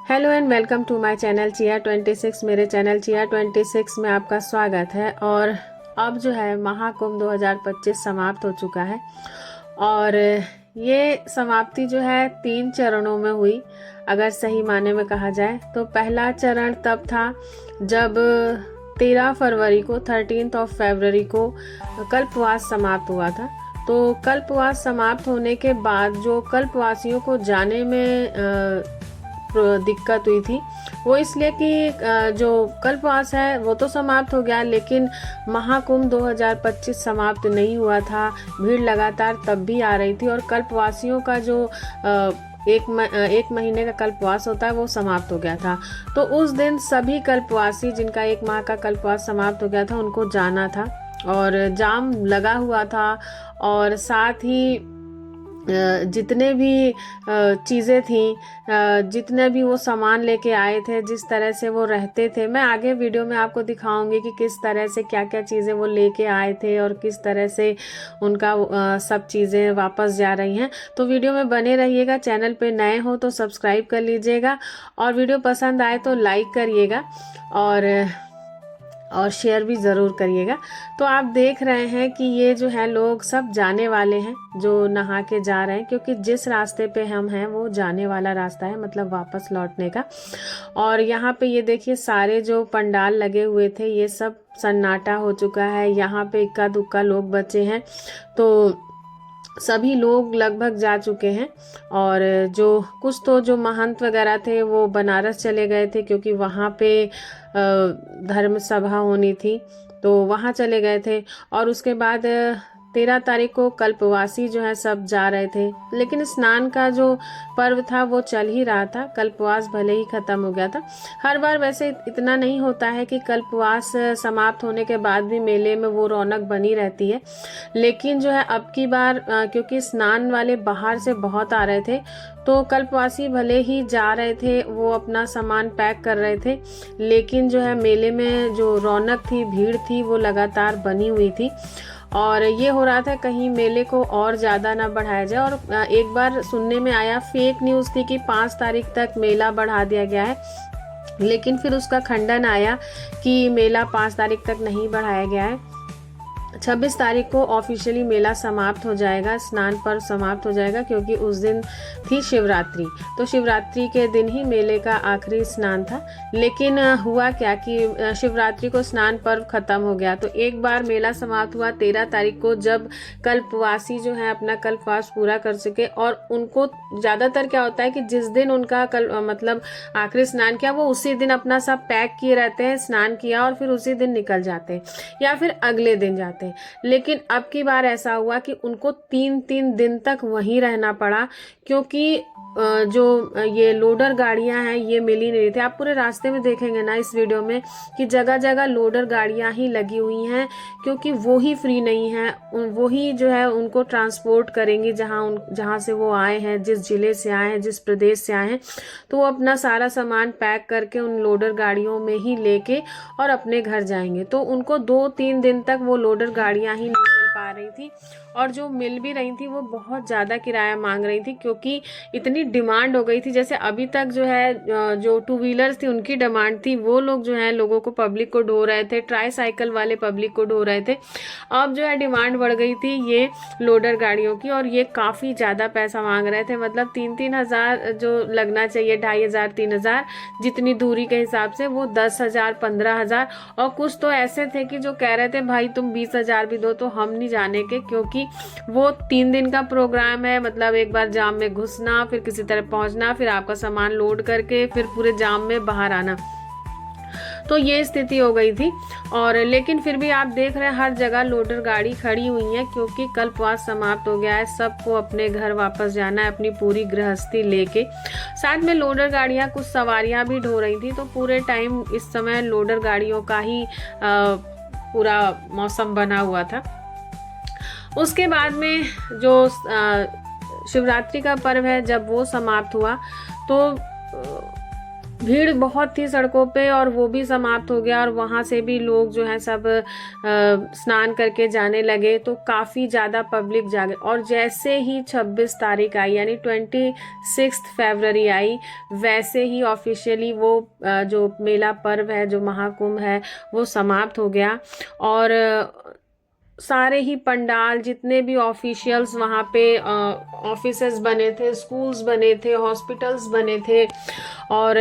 Hello and welcome to my channel चिया 26। मेरे channel चिया 26 में आपका स्वागत है। और अब जो है महाकुंभ 2025 समाप्त हो चुका है और ये समाप्ति जो है 3 चरणों में हुई। अगर सही माने में कहा जाए तो पहला चरण तब था जब 13 फरवरी को 13 फरवरी को कल्पवास समाप्त हुआ था। तो कल्पवास समाप्त होने के बाद जो कल्पवासियों को जाने में दिक्कत हुई थी वो इसलिए कि जो कल्पवास है वो तो समाप्त हो गया, लेकिन महाकुंभ 2025 समाप्त नहीं हुआ था। भीड़ लगातार तब भी आ रही थी और कल्पवासियों का जो एक महीने का कल्पवास होता है वो समाप्त हो गया था। तो उस दिन सभी कल्पवासी जिनका 1 माह का कल्पवास समाप्त हो गया था उनको जाना था और जाम लगा हुआ था। और साथ ही जितने भी चीज़ें थी, जितने भी वो सामान लेके आए थे, जिस तरह से वो रहते थे, मैं आगे वीडियो में आपको दिखाऊंगी कि किस तरह से क्या क्या चीज़ें वो लेके आए थे और किस तरह से उनका सब चीज़ें वापस जा रही हैं। तो वीडियो में बने रहिएगा। चैनल पे नए हो तो सब्सक्राइब कर लीजिएगा और वीडियो पसंद आए तो लाइक करिएगा और शेयर भी ज़रूर करिएगा। तो आप देख रहे हैं कि ये जो है लोग सब जाने वाले हैं, जो नहा के जा रहे हैं, क्योंकि जिस रास्ते पे हम हैं वो जाने वाला रास्ता है, मतलब वापस लौटने का। और यहाँ पे ये देखिए सारे जो पंडाल लगे हुए थे ये सब सन्नाटा हो चुका है। यहाँ पे इक्का दुक्का लोग बचे हैं, तो सभी लोग लगभग जा चुके हैं। और जो कुछ तो जो महंत वगैरह थे वो बनारस चले गए थे, क्योंकि वहाँ पे धर्म सभा होनी थी तो वहाँ चले गए थे। और उसके बाद 13 तारीख को कल्पवासी जो है सब जा रहे थे, लेकिन स्नान का जो पर्व था वो चल ही रहा था। कल्पवास भले ही खत्म हो गया था। हर बार वैसे इतना नहीं होता है कि कल्पवास समाप्त होने के बाद भी मेले में वो रौनक बनी रहती है, लेकिन जो है अब की बार क्योंकि स्नान वाले बाहर से बहुत आ रहे थे तो कल्पवासी भले ही जा रहे थे, वो अपना सामान पैक कर रहे थे, लेकिन जो है मेले में जो रौनक थी, भीड़ थी, वो लगातार बनी हुई थी। और ये हो रहा था कहीं मेले को और ज़्यादा ना बढ़ाया जाए। और एक बार सुनने में आया, फेक न्यूज़ थी कि 5 तारीख तक मेला बढ़ा दिया गया है, लेकिन फिर उसका खंडन आया कि मेला 5 तारीख तक नहीं बढ़ाया गया है। 26 तारीख को ऑफिशियली मेला समाप्त हो जाएगा, स्नान पर्व समाप्त हो जाएगा, क्योंकि उस दिन थी शिवरात्रि। तो शिवरात्रि के दिन ही मेले का आखिरी स्नान था। लेकिन हुआ क्या कि शिवरात्रि को स्नान पर्व खत्म हो गया। तो एक बार मेला समाप्त हुआ 13 तारीख को, जब कल्पवासी जो है अपना कल्पवास पूरा कर सके। और उनको ज़्यादातर क्या होता है कि जिस दिन उनका मतलब आखिरी स्नान किया वो उसी दिन अपना सब पैक किए रहते हैं, स्नान किया और फिर उसी दिन निकल जाते हैं या फिर अगले दिन जाते हैं। लेकिन अब की बार ऐसा हुआ कि उनको 3-3 दिन तक वहीं रहना पड़ा, क्योंकि जो ये लोडर गाड़ियां हैं ये मिल ही नहीं थी। आप पूरे रास्ते में देखेंगे ना इस वीडियो में कि जगह जगह लोडर गाड़ियां ही लगी हुई हैं, क्योंकि वो ही फ्री नहीं हैं। वो ही जो है उनको ट्रांसपोर्ट करेंगी जहां से वो आए हैं, जिस जिले से आए हैं, जिस प्रदेश से आए हैं। तो वो अपना सारा सामान पैक करके उन लोडर गाड़ियों में ही लेके और अपने घर जाएंगे। तो उनको 2-3 दिन तक वो लोडर गाड़ियां ही नहीं मिल पा रही थी, और जो मिल भी रही थी वो बहुत ज़्यादा किराया मांग रही थी, क्योंकि इतनी डिमांड हो गई थी। जैसे अभी तक जो है जो 2 व्हीलर्स थी उनकी डिमांड थी, वो लोग जो है लोगों को, पब्लिक को ढो रहे थे, ट्राई साइकिल वाले पब्लिक को ढो रहे थे। अब जो है डिमांड बढ़ गई थी ये लोडर गाड़ियों की, और ये काफ़ी ज़्यादा पैसा मांग रहे थे। मतलब 3-3 हज़ार जो लगना चाहिए, 2,500 3,000 जितनी दूरी के हिसाब से, वो 10,000 15,000। और कुछ तो ऐसे थे कि जो कह रहे थे भाई तुम 20,000 भी दो तो हम नहीं जाने के, क्योंकि वो 3 दिन का प्रोग्राम है। मतलब एक बार जाम में घुसना, फिर किसी तरह पहुंचना, फिर आपका सामान लोड करके फिर पूरे जाम में बाहर आना। तो ये स्थिति हो गई थी। और लेकिन फिर भी आप देख रहे हैं हर जगह लोडर गाड़ी खड़ी हुई है, क्योंकि कल्पवास समाप्त हो गया है। सबको अपने घर वापस जाना है अपनी पूरी गृहस्थी लेके। साथ में लोडर गाड़ियां कुछ सवारियां भी ढो रही थी। तो पूरे टाइम इस समय लोडर गाड़ियों का ही पूरा मौसम बना हुआ था। उसके बाद में जो शिवरात्रि का पर्व है, जब वो समाप्त हुआ तो भीड़ बहुत थी सड़कों पे और वो भी समाप्त हो गया और वहाँ से भी लोग जो है सब स्नान करके जाने लगे, तो काफ़ी ज़्यादा पब्लिक जागे। और जैसे ही 26 तारीख आई यानी 26 फरवरी आई, वैसे ही ऑफिशियली वो जो मेला पर्व है, जो महाकुंभ है, वो समाप्त हो गया। और सारे ही पंडाल, जितने भी ऑफिशियल्स वहाँ पे ऑफिसेस बने थे, स्कूल्स बने थे, हॉस्पिटल्स बने थे, और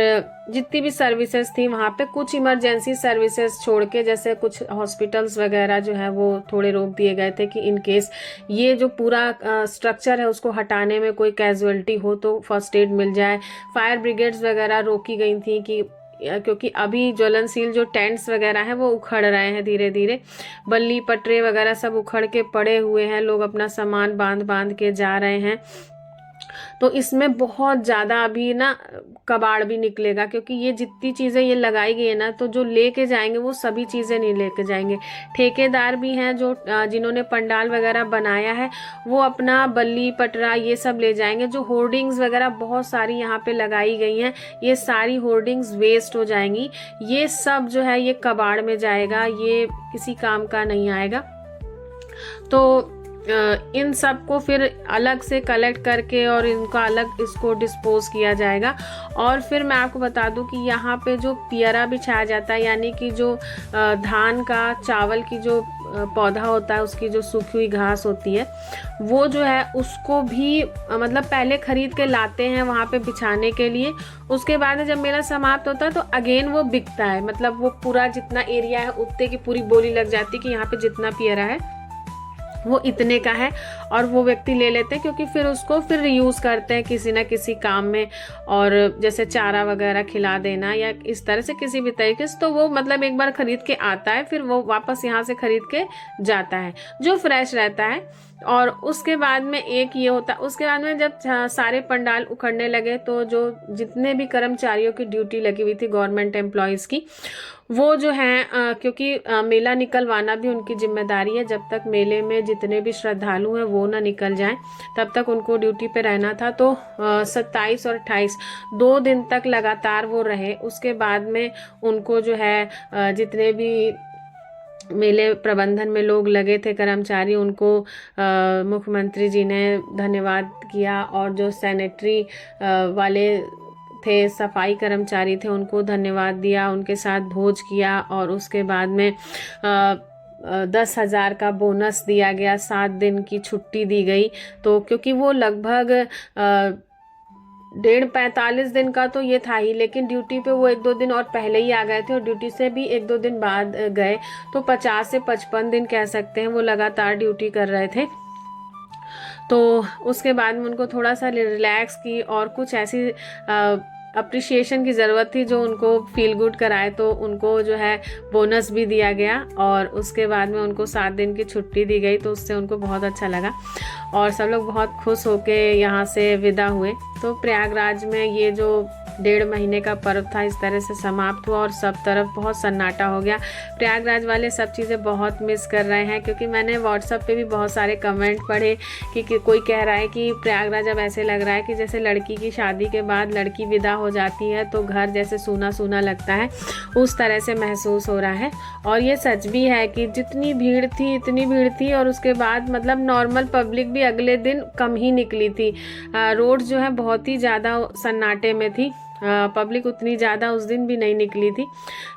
जितनी भी सर्विसेज थी वहाँ पे, कुछ इमरजेंसी सर्विसेज छोड़ के, जैसे कुछ हॉस्पिटल्स वगैरह जो है वो थोड़े रोक दिए गए थे कि इन केस ये जो पूरा स्ट्रक्चर है उसको हटाने में कोई कैजुअलिटी हो तो फर्स्ट एड मिल जाए। फायर ब्रिगेड्स वगैरह रोकी गई थी कि क्योंकि अभी ज्वलनशील जो टेंट्स वगैरह हैं वो उखड़ रहे हैं धीरे धीरे, बल्ली पटरे वगैरह सब उखड़ के पड़े हुए हैं, लोग अपना सामान बांध बांध के जा रहे हैं। तो इसमें बहुत ज़्यादा अभी ना कबाड़ भी निकलेगा, क्योंकि ये जितनी चीज़ें ये लगाई गई है ना, तो जो लेके जाएंगे वो सभी चीज़ें नहीं लेके जाएंगे। ठेकेदार भी हैं जो जिन्होंने पंडाल वगैरह बनाया है, वो अपना बल्ली पटरा ये सब ले जाएंगे। जो होर्डिंग्स वगैरह बहुत सारी यहाँ पे लगाई गई हैं, ये सारी होर्डिंग्स वेस्ट हो जाएंगी, ये सब जो है ये कबाड़ में जाएगा, ये किसी काम का नहीं आएगा। तो इन सब को फिर अलग से कलेक्ट करके और इनका अलग इसको डिस्पोज किया जाएगा। और फिर मैं आपको बता दूं कि यहाँ पे जो पियरा बिछाया जाता है, यानी कि जो धान का, चावल की जो पौधा होता है, उसकी जो सूखी हुई घास होती है, वो जो है उसको भी मतलब पहले खरीद के लाते हैं वहाँ पे बिछाने के लिए। उसके बाद जब मेला समाप्त होता है तो अगेन वो बिकता है, मतलब वो पूरा जितना एरिया है उतने की पूरी बोली लग जाती है कि यहाँ पे जितना पियरा है वो इतने का है, और वो व्यक्ति ले लेते हैं, क्योंकि फिर उसको फिर रीयूज़ करते हैं किसी ना किसी काम में, और जैसे चारा वगैरह खिला देना या इस तरह से किसी भी तरीके से। तो वो मतलब एक बार खरीद के आता है, फिर वो वापस यहाँ से खरीद के जाता है, जो फ्रेश रहता है। और उसके बाद में एक ये होता है, उसके बाद में जब सारे पंडाल उखड़ने लगे, तो जो जितने भी कर्मचारियों की ड्यूटी लगी हुई थी गवर्नमेंट एम्प्लॉयज़ की, वो जो है क्योंकि मेला निकलवाना भी उनकी जिम्मेदारी है, जब तक मेले में जितने भी श्रद्धालु हैं वो ना निकल जाएं तब तक उनको ड्यूटी पे रहना था। तो 27 और 28 2 दिन तक लगातार वो रहे। उसके बाद में उनको जो है जितने भी मेले प्रबंधन में लोग लगे थे कर्मचारी, उनको मुख्यमंत्री जी ने धन्यवाद किया, और जो सैनिटरी वाले थे, सफाई कर्मचारी थे, उनको धन्यवाद दिया, उनके साथ भोज किया। और उसके बाद में 10,000 का बोनस दिया गया, 7 दिन की छुट्टी दी गई। तो क्योंकि वो लगभग 45 दिन का तो ये था ही, लेकिन ड्यूटी पे वो 1-2 दिन और पहले ही आ गए थे, और ड्यूटी से भी 1-2 दिन बाद गए, तो 50 से 55 दिन कह सकते हैं वो लगातार ड्यूटी कर रहे थे। तो उसके बाद में उनको थोड़ा सा रिलैक्स की और कुछ ऐसी अप्रिशिएशन की ज़रूरत थी जो उनको फील गुड कराए, तो उनको जो है बोनस भी दिया गया, और उसके बाद में उनको 7 दिन की छुट्टी दी गई। तो उससे उनको बहुत अच्छा लगा और सब लोग बहुत खुश होके यहाँ से विदा हुए। तो प्रयागराज में ये जो 1.5 महीने का पर्व था इस तरह से समाप्त हुआ, और सब तरफ बहुत सन्नाटा हो गया। प्रयागराज वाले सब चीज़ें बहुत मिस कर रहे हैं, क्योंकि मैंने व्हाट्सएप पे भी बहुत सारे कमेंट पढ़े कि कोई कह रहा है कि प्रयागराज अब ऐसे लग रहा है कि जैसे लड़की की शादी के बाद लड़की विदा हो जाती है तो घर जैसे सूना सूना लगता है, उस तरह से महसूस हो रहा है। और ये सच भी है कि जितनी भीड़ थी, इतनी भीड़ थी, और उसके बाद मतलब नॉर्मल पब्लिक भी अगले दिन कम ही निकली थी। रोड जो है बहुत ही ज़्यादा सन्नाटे में थी, पब्लिक उतनी ज़्यादा उस दिन भी नहीं निकली थी,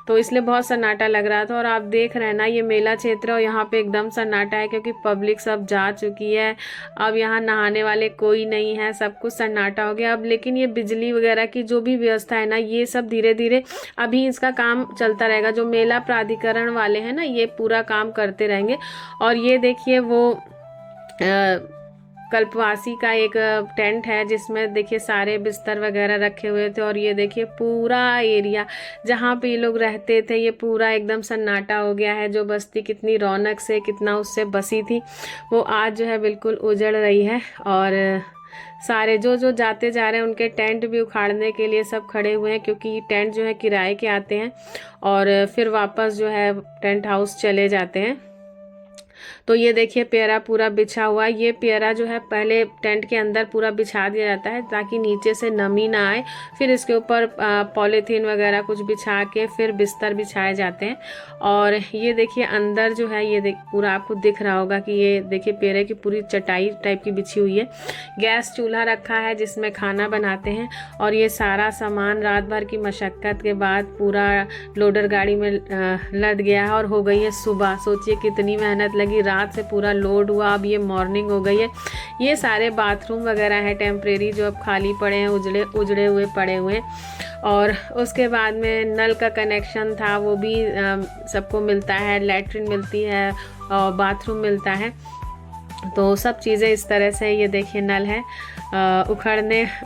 तो इसलिए बहुत सन्नाटा लग रहा था। और आप देख रहे हैं ना, ये मेला क्षेत्र और यहाँ पे एकदम सन्नाटा है, क्योंकि पब्लिक सब जा चुकी है। अब यहाँ नहाने वाले कोई नहीं है, सब कुछ सन्नाटा हो गया अब। लेकिन ये बिजली वगैरह की जो भी व्यवस्था है ना, ये सब धीरे धीरे अभी इसका काम चलता रहेगा। जो मेला प्राधिकरण वाले हैं ना, ये पूरा काम करते रहेंगे। और ये देखिए वो कल्पवासी का एक टेंट है, जिसमें देखिए सारे बिस्तर वगैरह रखे हुए थे, और ये देखिए पूरा एरिया जहाँ पे ये लोग रहते थे, ये पूरा एकदम सन्नाटा हो गया है। जो बस्ती कितनी रौनक से, कितना उससे बसी थी, वो आज जो है बिल्कुल उजड़ रही है। और सारे जो जाते जा रहे हैं उनके टेंट भी उखाड़ने के लिए सब खड़े हुए हैं, क्योंकि टेंट जो है किराए के आते हैं और फिर वापस जो है टेंट हाउस चले जाते हैं। तो ये देखिए पेयरा पूरा बिछा हुआ है। ये पेयरा जो है पहले टेंट के अंदर पूरा बिछा दिया जाता है ताकि नीचे से नमी ना आए, फिर इसके ऊपर पॉलीथीन वगैरह कुछ बिछा के फिर बिस्तर बिछाए जाते हैं। और ये देखिए अंदर जो है ये पूरा आपको दिख रहा होगा कि ये देखिए पेयरे की पूरी चटाई टाइप की बिछी हुई है। गैस चूल्हा रखा है जिसमें खाना बनाते हैं। और ये सारा सामान रात भर की मशक्क़त के बाद पूरा लोडर गाड़ी में लद गया है और हो गई है सुबह। सोचिए कितनी मेहनत लगी, रात से पूरा लोड हुआ, अब ये मॉर्निंग हो गई है। ये सारे बाथरूम वगैरह हैं टेम्परेरी जो अब खाली पड़े हैं, उजड़े हुए पड़े हुए हैं। और उसके बाद में नल का कनेक्शन था वो भी सबको मिलता है, लैट्रिन मिलती है और बाथरूम मिलता है। तो सब चीज़ें इस तरह से, ये देखिए नल है,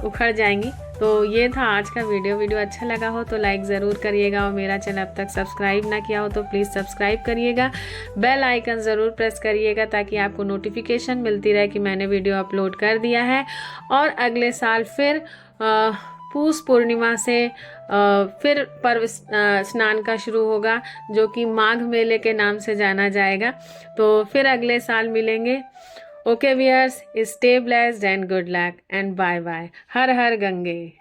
उखड़ जाएंगी। तो ये था आज का वीडियो अच्छा लगा हो तो लाइक ज़रूर करिएगा, और मेरा चैनल अब तक सब्सक्राइब ना किया हो तो प्लीज़ सब्सक्राइब करिएगा। बेल आइकन ज़रूर प्रेस करिएगा ताकि आपको नोटिफिकेशन मिलती रहे कि मैंने वीडियो अपलोड कर दिया है। और अगले साल फिर पूस पूर्णिमा से फिर पर्व स्नान का शुरू होगा जो कि माघ मेले के नाम से जाना जाएगा। तो फिर अगले साल मिलेंगे। Okay viewers, stay blessed and good luck and bye bye. हर हर गंगे।